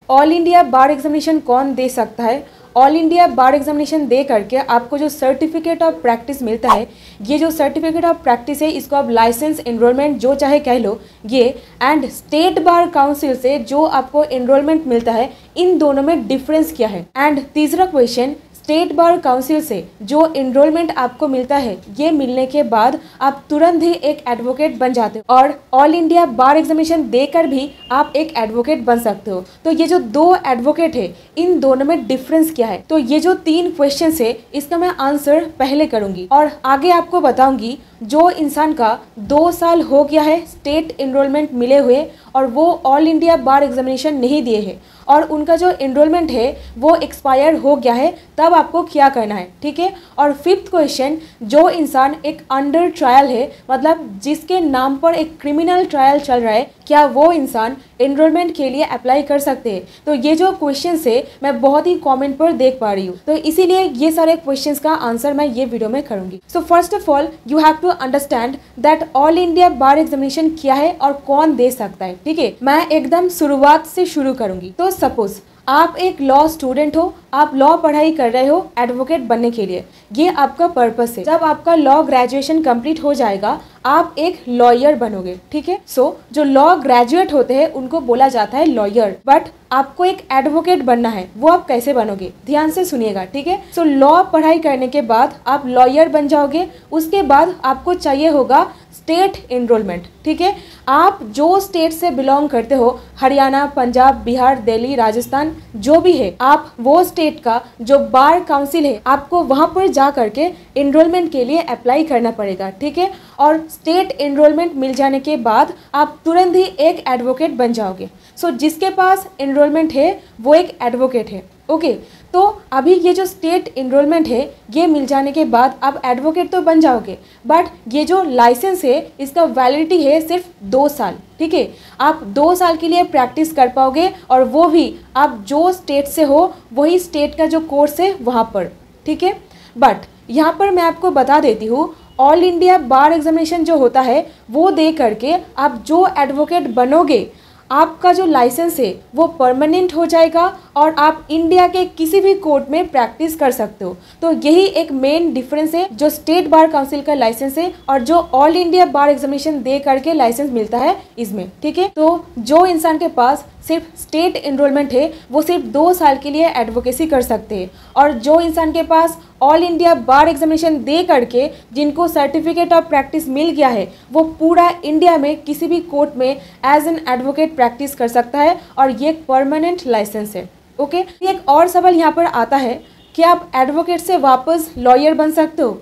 All India Bar examination कौन दे सकता है? ऑल इंडिया बार एग्जामिनेशन दे करके आपको जो सर्टिफिकेट ऑफ प्रैक्टिस मिलता है, ये जो सर्टिफिकेट ऑफ प्रैक्टिस है इसको आप लाइसेंस एनरोलमेंट जो चाहे कह लो ये, एंड स्टेट बार काउंसिल से जो आपको एनरोलमेंट मिलता है, इन दोनों में डिफरेंस क्या है? एंड तीसरा क्वेश्चन, स्टेट बार काउंसिल से जो एनरोलमेंट आपको मिलता है, ये मिलने के बाद आप तुरंत ही एक एडवोकेट बन जाते हो और ऑल इंडिया बार एग्जामिनेशन देकर भी आप एक एडवोकेट बन सकते हो। तो ये जो दो एडवोकेट है, इन दोनों में डिफरेंस क्या है? तो ये जो 3 क्वेश्चन है इसका मैं आंसर पहले करूंगी और आगे आपको बताऊंगी जो इंसान का 2 साल हो गया है स्टेट एनरोलमेंट मिले हुए और वो ऑल इंडिया बार एग्जामिनेशन नहीं दिए हैं और उनका जो एनरोलमेंट है वो एक्सपायर हो गया है, तब आपको क्या करना है, ठीक है। और 5th क्वेश्चन, जो इंसान एक अंडर ट्रायल है, मतलब जिसके नाम पर एक क्रिमिनल ट्रायल चल रहा है, क्या वो इंसान एनरोलमेंट के लिए अप्लाई कर सकते हैं? तो ये जो क्वेश्चन है मैं बहुत ही कमेंट पर देख पा रही हूँ, तो इसीलिए ये सारे क्वेश्चंस का आंसर मैं ये वीडियो में करूंगी। So first of all you have to understand that All India Bar examination क्या है और कौन दे सकता है, ठीक है। मैं एकदम शुरुआत से शुरू करूंगी। तो सपोज आप एक लॉ स्टूडेंट हो, आप लॉ पढ़ाई कर रहे हो एडवोकेट बनने के लिए, ये आपका पर्पस है। जब आपका लॉ ग्रेजुएशन कंप्लीट हो जाएगा आप एक लॉयर बनोगे, ठीक है। सो जो लॉ ग्रेजुएट होते हैं उनको बोला जाता है लॉयर, बट आपको एक एडवोकेट बनना है, वो आप कैसे बनोगे? ध्यान से सुनिएगा, ठीक है। सो लॉ पढ़ाई करने के बाद आप लॉयर बन जाओगे, उसके बाद आपको चाहिए होगा स्टेट एनरोलमेंट, ठीक है। आप जो स्टेट से बिलोंग करते हो, हरियाणा, पंजाब, बिहार, दिल्ली, राजस्थान, जो भी है, आप वो स्टेट का जो बार काउंसिल है आपको वहां पर जा करके एनरोलमेंट के लिए अप्लाई करना पड़ेगा, ठीक है। और स्टेट एनरोलमेंट मिल जाने के बाद आप तुरंत ही एक एडवोकेट बन जाओगे। सो जिसके पास एनरोलमेंट है वो एक एडवोकेट है, ओके। तो अभी ये जो स्टेट एनरोलमेंट है ये मिल जाने के बाद आप एडवोकेट तो बन जाओगे, बट ये जो लाइसेंस है इसका वैलिडिटी है सिर्फ 2 साल, ठीक है। आप 2 साल के लिए प्रैक्टिस कर पाओगे और वो भी आप जो स्टेट से हो वही स्टेट का जो कोर्स है वहाँ पर, ठीक है। बट यहाँ पर मैं आपको बता देती हूँ, ऑल इंडिया बार एग्जामिनेशन जो होता है वो दे करके आप जो एडवोकेट बनोगे, आपका जो लाइसेंस है वो परमानेंट हो जाएगा और आप इंडिया के किसी भी कोर्ट में प्रैक्टिस कर सकते हो। तो यही एक मेन डिफरेंस है जो स्टेट बार काउंसिल का लाइसेंस है और जो ऑल इंडिया बार एग्जामिनेशन दे करके लाइसेंस मिलता है इसमें, ठीक है। तो जो इंसान के पास सिर्फ स्टेट एनरोलमेंट है वो सिर्फ 2 साल के लिए एडवोकेसी कर सकते हैं, और जो इंसान के पास ऑल इंडिया बार एग्जामिनेशन दे करके जिनको सर्टिफिकेट ऑफ प्रैक्टिस मिल गया है वो पूरा इंडिया में किसी भी कोर्ट में एज एन एडवोकेट प्रैक्टिस कर सकता है और ये एक परमानेंट लाइसेंस है, ओके। एक और सवाल यहाँ पर आता है कि आप एडवोकेट से वापस लॉयर बन सकते हो?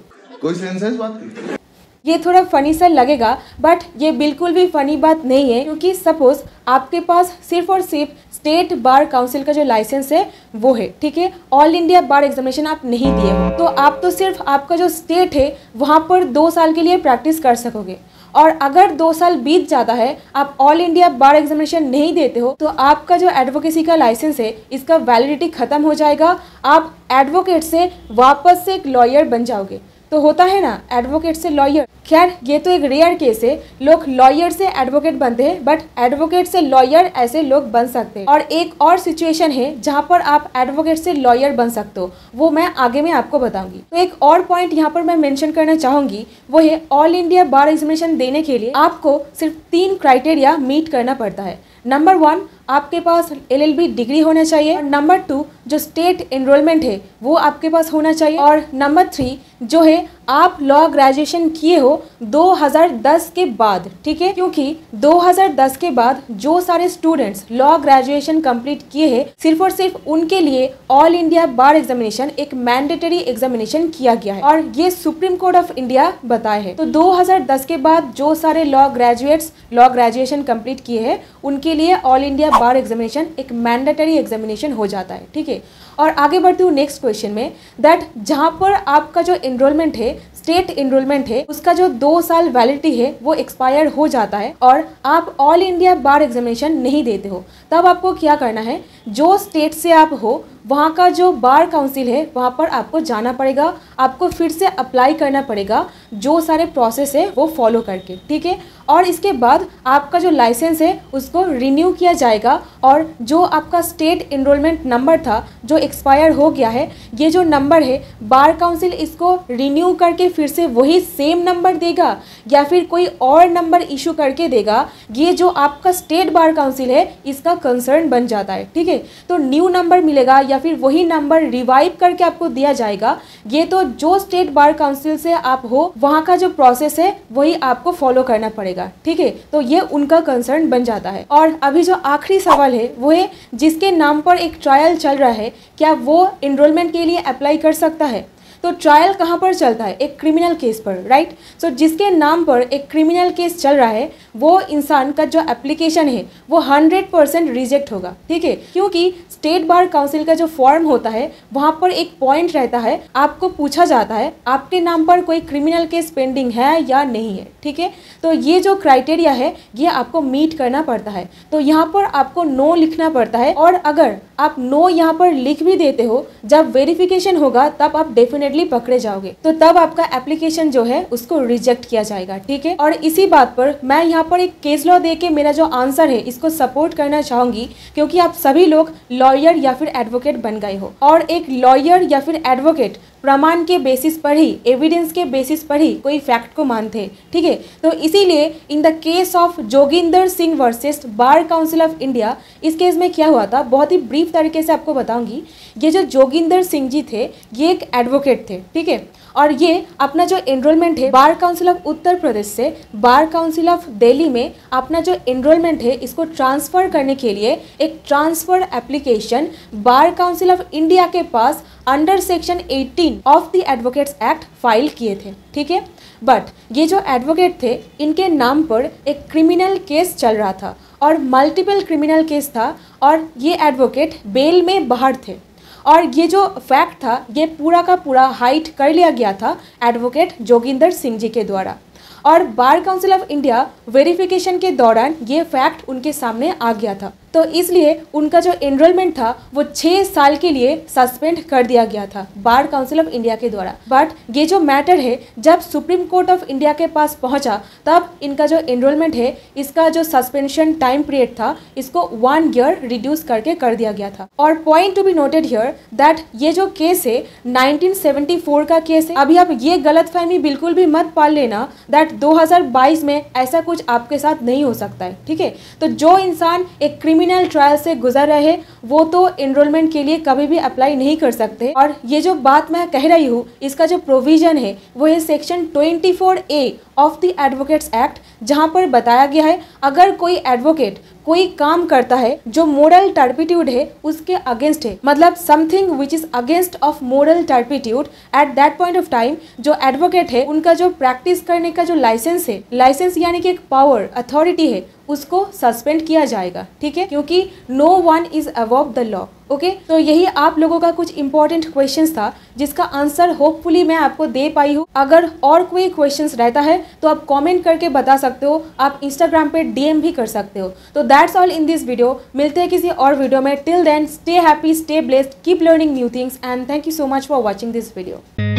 कोई सेंस है इस बात की? ये थोड़ा फनी सा लगेगा बट ये बिल्कुल भी फनी बात नहीं है, क्योंकि सपोज आपके पास सिर्फ और सिर्फ स्टेट बार काउंसिल का जो लाइसेंस है वो है, ठीक है। ऑल इंडिया बार एग्जामिनेशन आप नहीं दिए हो, तो आप तो सिर्फ आपका जो स्टेट है वहाँ पर 2 साल के लिए प्रैक्टिस कर सकोगे, और अगर 2 साल बीत जाता है आप ऑल इंडिया बार एग्जामिनेशन नहीं देते हो तो आपका जो एडवोकेसी का लाइसेंस है इसका वैलिडिटी खत्म हो जाएगा, आप एडवोकेट से वापस से एक लॉयर बन जाओगे। तो होता है ना एडवोकेट से लॉयर, खैर ये तो एक रेयर केस है, लोग लॉयर से एडवोकेट बनते हैं बट एडवोकेट से लॉयर ऐसे लोग बन सकते हैं। और एक और सिचुएशन है जहाँ पर आप एडवोकेट से लॉयर बन सकते हो, वो मैं आगे में आपको बताऊंगी। तो एक और पॉइंट यहाँ पर मैं मेंशन करना चाहूंगी, वो है ऑल इंडिया बार एग्जामिनेशन देने के लिए आपको सिर्फ 3 क्राइटेरिया मीट करना पड़ता है। नंबर 1, आपके पास LLB डिग्री होना चाहिए, और नंबर 2 जो स्टेट एनरोलमेंट है वो आपके पास होना चाहिए, और नंबर 3 जो है आप लॉ ग्रेजुएशन किए हो 2010 के बाद, ठीक है। क्योंकि 2010 के बाद जो सारे स्टूडेंट्स लॉ ग्रेजुएशन कंप्लीट किए हैं सिर्फ और सिर्फ उनके लिए ऑल इंडिया बार एग्जामिनेशन एक मैंडेटरी एग्जामिनेशन किया गया है और ये सुप्रीम कोर्ट ऑफ इंडिया बताए हैं। तो 2010 के बाद जो सारे law graduates law graduation complete किए हैं उनके लिए ऑल इंडिया बार एग्जामिनेशन एक मैंडेटरी एग्जामिनेशन हो जाता है, ठीक है। और आगे बढ़ती हूँ नेक्स्ट क्वेश्चन में, दैट जहाँ पर आपका जो एनरोलमेंट है स्टेट एनरोलमेंट है उसका जो 2 साल वैलिडिटी है वो एक्सपायर हो जाता है और आप ऑल इंडिया बार एग्जामिनेशन नहीं देते हो, तब आपको क्या करना है, जो स्टेट से आप हो वहाँ का जो बार काउंसिल है वहाँ पर आपको जाना पड़ेगा, आपको फिर से अप्लाई करना पड़ेगा जो सारे प्रोसेस है वो फॉलो करके, ठीक है। और इसके बाद आपका जो लाइसेंस है उसको रिन्यू किया जाएगा और जो आपका स्टेट एनरोलमेंट नंबर था जो एक्सपायर हो गया है, ये जो नंबर है बार काउंसिल इसको रिन्यू करके फिर से वही सेम नंबर देगा या फिर कोई और नंबर इशू करके देगा, ये जो आपका स्टेट बार काउंसिल है इसका कंसर्न बन जाता है, ठीक है। तो न्यू नंबर मिलेगा या फिर वही नंबर रिवाइव करके आपको दिया जाएगा, ये तो जो स्टेट बार काउंसिल से आप हो वहाँ का जो प्रोसेस है वही आपको फॉलो करना पड़ेगा, ठीक है। तो ये उनका कंसर्न बन जाता है। और अभी जो आखिरी सवाल है वो है जिसके नाम पर एक ट्रायल चल रहा है, क्या वो एनरोलमेंट के लिए अप्लाई कर सकता है? तो ट्रायल कहाँ पर चलता है? एक क्रिमिनल केस पर, राइट। सो जिसके नाम पर एक क्रिमिनल केस चल रहा है वो इंसान का जो एप्लीकेशन है वो 100% रिजेक्ट होगा, ठीक है। क्योंकि स्टेट बार काउंसिल का जो फॉर्म होता है वहाँ पर एक पॉइंट रहता है, आपको पूछा जाता है आपके नाम पर कोई क्रिमिनल केस पेंडिंग है या नहीं है, ठीक है। तो ये जो क्राइटेरिया है ये आपको मीट करना पड़ता है। तो यहाँ पर आपको नो लिखना पड़ता है और अगर आप नो यहाँ पर लिख भी देते हो, जब वेरिफिकेशन होगा तब आप डेफिनेटली पकड़े जाओगे, तो तब आपका एप्लीकेशन जो है उसको रिजेक्ट किया जाएगा, ठीक है। और इसी बात पर मैं यहाँ पर एक केस लॉ देके मेरा जो आंसर है इसको सपोर्ट करना चाहूंगी, क्योंकि आप सभी लोग लॉयर या फिर एडवोकेट बन गए हो और एक लॉयर या फिर एडवोकेट प्रमाण के बेसिस पर ही, एविडेंस के बेसिस पर ही कोई फैक्ट को मानते हैं, ठीक है। तो इसीलिए in the case of Joginder Singh versus bar council of India, इस केस में क्या हुआ था बहुत ही ब्रीफ तरीके से आपको बताऊंगी। ये जो जोगिंदर सिंह जी थे ये एक एडवोकेट थे, ठीक है। और ये अपना जो एनरोलमेंट है बार काउंसिल ऑफ उत्तर प्रदेश से बार काउंसिल ऑफ दिल्ली में अपना जो एनरोलमेंट है इसको ट्रांसफ़र करने के लिए एक transfer application bar council of India के पास under section 18 of the advocates act file किए थे, ठीक है। बट ये जो एडवोकेट थे इनके नाम पर एक क्रिमिनल केस चल रहा था और मल्टीपल क्रिमिनल केस था और ये एडवोकेट बेल में बाहर थे और ये जो फैक्ट था ये पूरा का पूरा हाइड कर लिया गया था एडवोकेट जोगिंदर सिंह जी के द्वारा। और बार काउंसिल ऑफ इंडिया वेरिफिकेशन के दौरान ये फैक्ट उनके सामने आ गया था, तो इसलिए उनका जो एनरोलमेंट था वो 6 साल के लिए सस्पेंड कर दिया गया था बार काउंसिल ऑफ इंडिया के द्वारा। बट ये जो मैटर है जब सुप्रीम कोर्ट ऑफ इंडिया के पास पहुंचा तब इनका जो एनरोलमेंट है इसका जो सस्पेंशन टाइम पीरियड था इसको 1 ईयर रिड्यूस करके कर दिया गया था। और point to be noted here that ये जो केस है 1974 का केस है। अभी आप ये गलतफहमी बिल्कुल भी मत पाल लेना दैट 2022 में ऐसा कुछ आपके साथ नहीं हो सकता है, ठीक है। तो जो इंसान एक क्रिमिनल ट्रायल से गुजर रहे हैं वो तो एनरोलमेंट के लिए कभी भी अप्लाई नहीं कर सकते। और ये जो बात मैं कह रही हूँ इसका जो प्रोविजन है वो है section 24A of the advocates act, जहाँ पर बताया गया है अगर कोई एडवोकेट कोई काम करता है जो मोरल टर्पिट्यूड है उसके अगेंस्ट है, मतलब something which is against of moral turpitude, at that point of time जो एडवोकेट है उनका जो प्रैक्टिस करने का जो लाइसेंस है, लाइसेंस यानी कि एक पावर अथॉरिटी है, उसको सस्पेंड किया जाएगा, ठीक है, क्योंकि no one is above the law. Okay, तो यही आप लोगों का कुछ इंपॉर्टेंट क्वेश्चंस था जिसका आंसर होपफुली मैं आपको दे पाई हूँ। अगर और कोई क्वेश्चंस रहता है तो आप कमेंट करके बता सकते हो, आप इंस्टाग्राम पे डीएम भी कर सकते हो। तो that's all in this video, मिलते हैं किसी और वीडियो में। Till then stay happy, stay blessed, keep learning new things and thank you so much for watching this video.